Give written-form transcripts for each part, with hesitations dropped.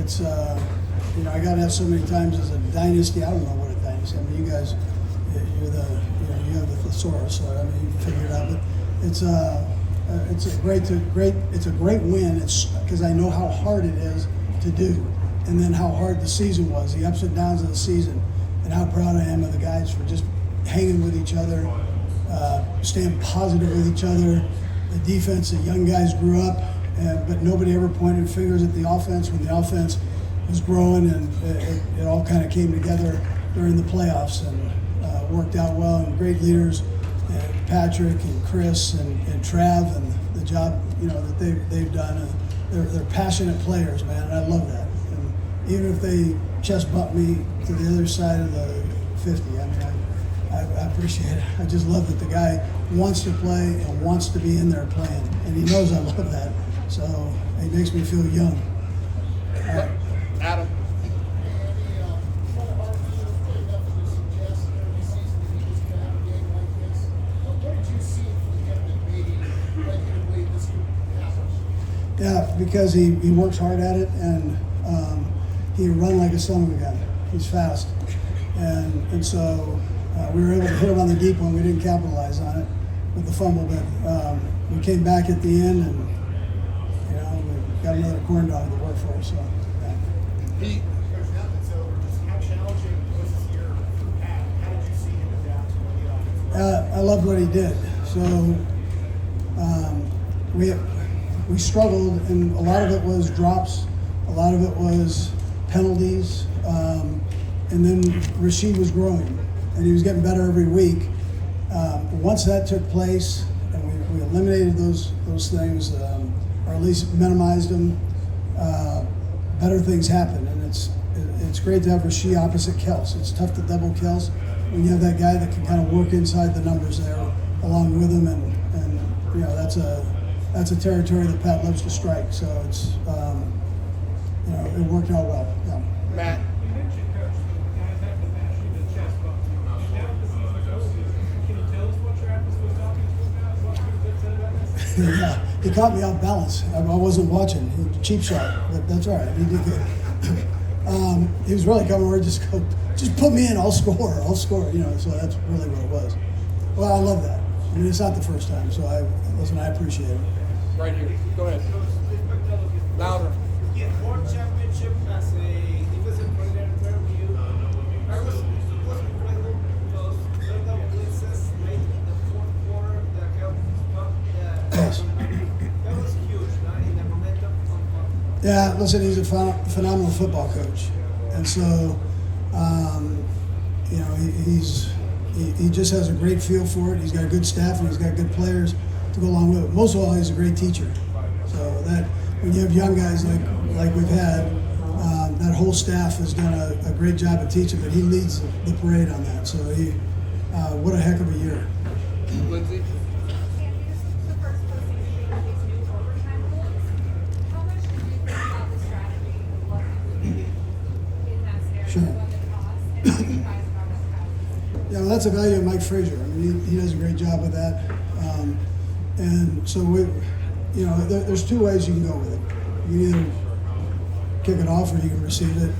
it's I got to have so many times as a dynasty. I don't know what a dynasty. I mean, you guys, you have the thesaurus, so I mean, you can figure it out. But it's a great win. It's because I know how hard it is to do, and then how hard the season was, the ups and downs of the season, and how proud I am of the guys for just hanging with each other, staying positive with each other. The defense, the young guys grew up, but nobody ever pointed fingers at the offense when the offense was growing, and it all kind of came together during the playoffs and worked out well. And great leaders, Patrick and Chris and Trav, and the job that they've done. They're passionate players, man, and I love that. And even if they chest bump me to the other side of the 50, I mean, I appreciate it. I just love that the guy wants to play and wants to be in there playing, and he knows I love that. So it makes me feel young. Adam. Yeah, because he works hard at it, and he run like a son of a gun. He's fast, and so we were able to hit him on the deep one. We didn't capitalize on it with the fumble, but we came back at the end, and we got another corn dog to work for us. So. He, how challenging was this year for Pat? How did you see him adapt to what he I loved what he did. So we struggled, and a lot of it was drops, a lot of it was penalties, and then Reid was growing, and he was getting better every week. Once that took place, and we eliminated those things, or at least minimized them, better things happen. And it's great to have Reid opposite Kelce. It's tough to double Kelce when you have that guy that can kind of work inside the numbers there along with him, and that's a territory that Pat loves to strike. So it's it worked out well. Yeah. Matt. Yeah, he caught me off balance. I wasn't watching. Cheap shot, but that's all right. He did good. He was really coming over, just put me in. I'll score. So that's really what it was. Well, I love that. I mean, it's not the first time, so I appreciate it. Right here. Go ahead. Louder. Yeah, World Championship as a defensive coordinator for you. I was incredible because the blitzes late in the fourth quarter that helped stop that was huge, right? In the momentum of Yeah, listen, he's a phenomenal football coach, and so he just has a great feel for it. He's got a good staff, and he's got good players to go along with it. Most of all, he's a great teacher. So that when you have young guys like we've had, that whole staff has done a great job of teaching, but he leads the parade on that. So what a heck of a year. Lindsay. Sure. Yeah, well, that's a value of Mike Frazier. I mean, he does a great job with that. And so there's two ways you can go with it. You can either kick it off or you can receive it.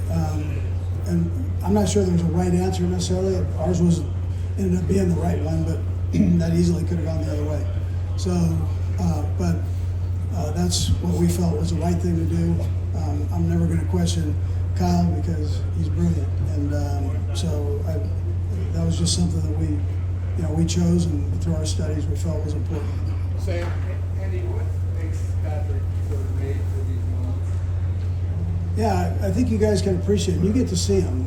And I'm not sure there's a right answer necessarily. Ours ended up being the right one, but that easily could have gone the other way. So, but that's what we felt was the right thing to do. I'm never going to question Kyle because he's brilliant, and so that was just something that we chose, and through our studies we felt was important. Sam. Andy, what makes Patrick sort of made for these moments? Yeah, I think you guys can appreciate him. You get to see him,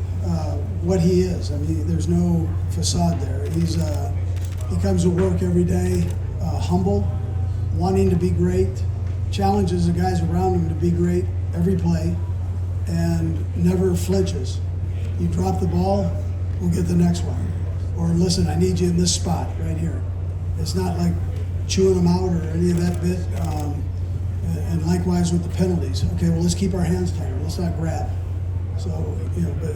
what he is. I mean, there's no facade there. He comes to work every day, humble, wanting to be great, challenges the guys around him to be great every play, and never flinches. You drop the ball, we'll get the next one. Or listen, I need you in this spot right here. It's not like chewing them out or any of that bit. And likewise with the penalties. Okay, well, let's keep our hands tighter. Let's not grab. So, but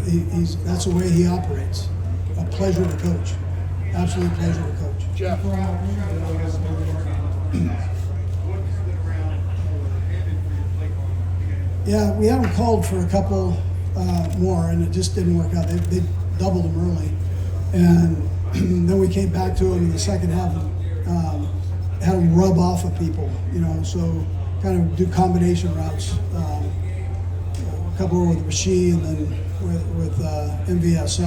that's the way he operates. A pleasure to coach. Absolute pleasure to coach. Jeff. Yeah, we had them called for a couple more, and it just didn't work out. They doubled them early, and then we came back to them in the second half and had them rub off of people, so kind of do combination routes. A couple were with Reid and then with MVS. So,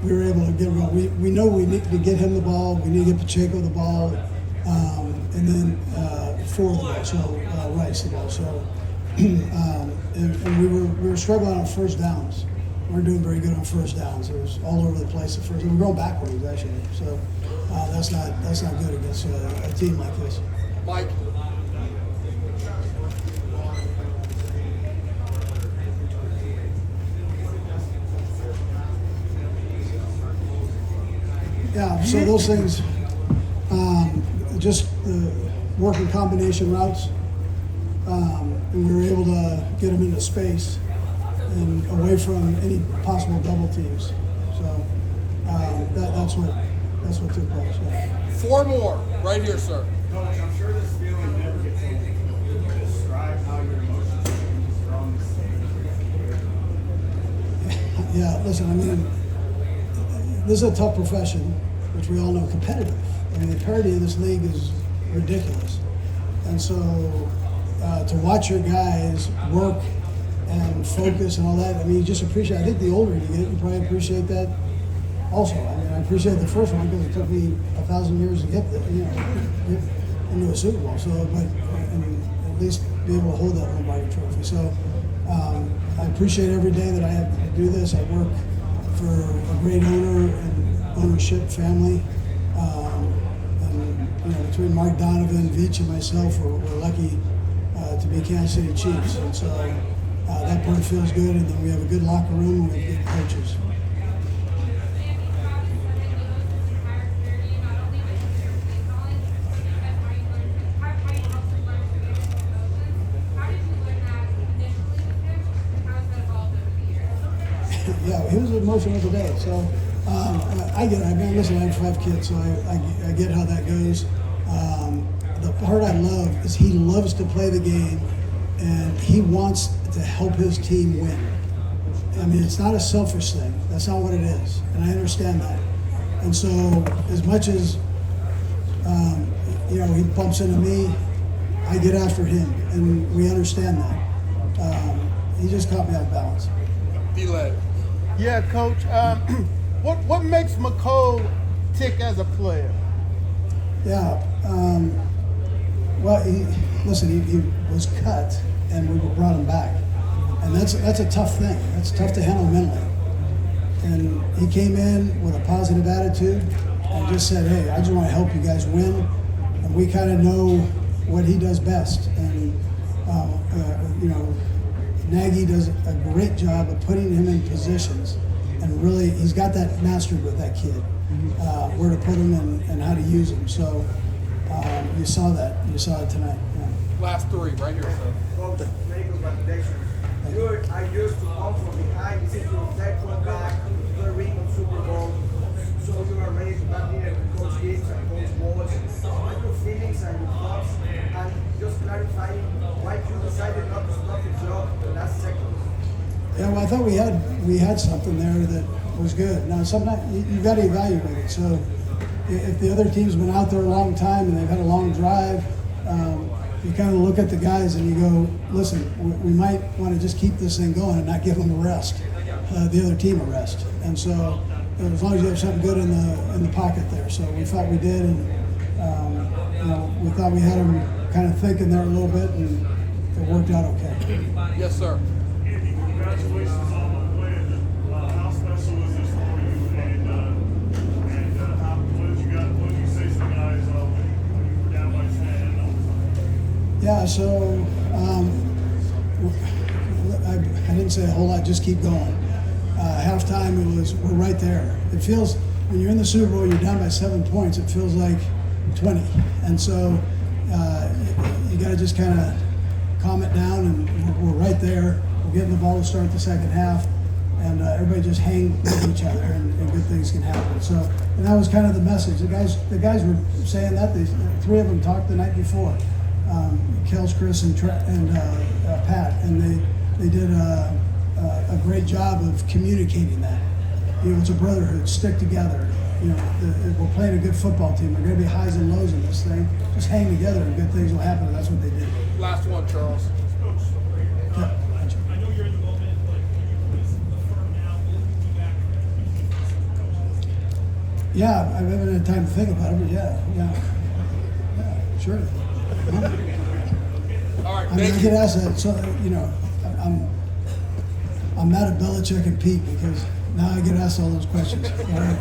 we were able to get around. We know we need to get him the ball. We need to get Pacheco the ball, and then Ford the ball. So Rice the ball. So, and we were struggling on first downs. We weren't doing very good on first downs. It was all over the place at first. We were going backwards actually. So that's not good against a team like this. Mike. Yeah, so those things, just working combination routes, and we were able to get them into space and away from any possible double teams. So that's what took place. Yeah. 4 more, right here, sir. Coach, I'm sure this feeling never gets old. Can you describe how your emotions change from the stage? Yeah, listen, I mean, this is a tough profession, which we all know, competitive. I mean, the parity in this league is ridiculous. And so to watch your guys work and focus and all that, I mean, you just appreciate, I think the older you get, you probably appreciate that also. I mean, I appreciate the first one because it took me 1,000 years to get get into a Super Bowl. So, but and at least be able to hold that Lviii trophy. So I appreciate every day that I have to do this. I work for a great owner and ownership family. And between Mark Donovan, Veach, and myself, we're lucky to be Kansas City Chiefs. And so that part feels good. And then we have a good locker room and we have good coaches. Yeah, he was emotional today. So I get it. I mean, listen, I have 5 kids, so I get how that goes. The part I love is he loves to play the game, and he wants to help his team win. I mean, it's not a selfish thing. That's not what it is, and I understand that. And so, as much as he bumps into me, I get after him, and we understand that. He just caught me off balance. D-Led. Yeah, Coach. What makes McCole tick as a player? Yeah. Well, he was cut, and we brought him back, and that's a tough thing. That's tough to handle mentally. And he came in with a positive attitude and just said, "Hey, I just want to help you guys win." And we kind of know what he does best, and Nagy does a great job of putting him in positions, and really he's got that mastered with that kid, where to put him and how to use him. So you saw that. You saw it tonight. Yeah. Last 3, right here, sir. Coach, very good recommendation. You are used to come from behind. This is your second back to the ring of Super Bowl. So you are ready to back in with Coach Gibbs and Coach Ward. What your feelings and your thoughts, and just clarifying why you decided not to stop the job the last second. Yeah, well, I thought we had something there that was good. Now, sometimes you got to evaluate it. So, if the other team's been out there a long time and they've had a long drive, you kind of look at the guys and you go, "Listen, we might want to just keep this thing going and not give them a rest, the other team a rest." And so, as long as you have something good in the pocket there, so we thought we did, and we thought we had them kind of thinking there a little bit, and it worked out okay. Yes, sir. Congratulations on the win. How special is this for you? And what did you say to the guys when you were down by 10? Yeah, so I didn't say a whole lot. Just keep going. Halftime, we're right there. It feels when you're in the Super Bowl, you're down by 7 points. It feels like 20, and so you got to just kind of calm it down, and we're right there. We're getting the ball to start the second half, and everybody just hang with each other, and good things can happen. So, and that was kind of the message. The guys were saying that. 3 of them talked the night before, Kelce, Chris, and Pat, and they did a great job of communicating that. You know, it's a brotherhood. Stick together. You know, we're playing a good football team. There are going to be highs and lows in this thing. Just hang together, and good things will happen. And that's what they did. Last one, Charles. Yeah. I know you're in the moment, but can you please affirm now, will you be back? Yeah, I haven't had time to think about it, but yeah, sure. All right, I mean, thank I you. get asked that, so you know, I'm mad at Belichick and Pete because now I get asked all those questions. All right.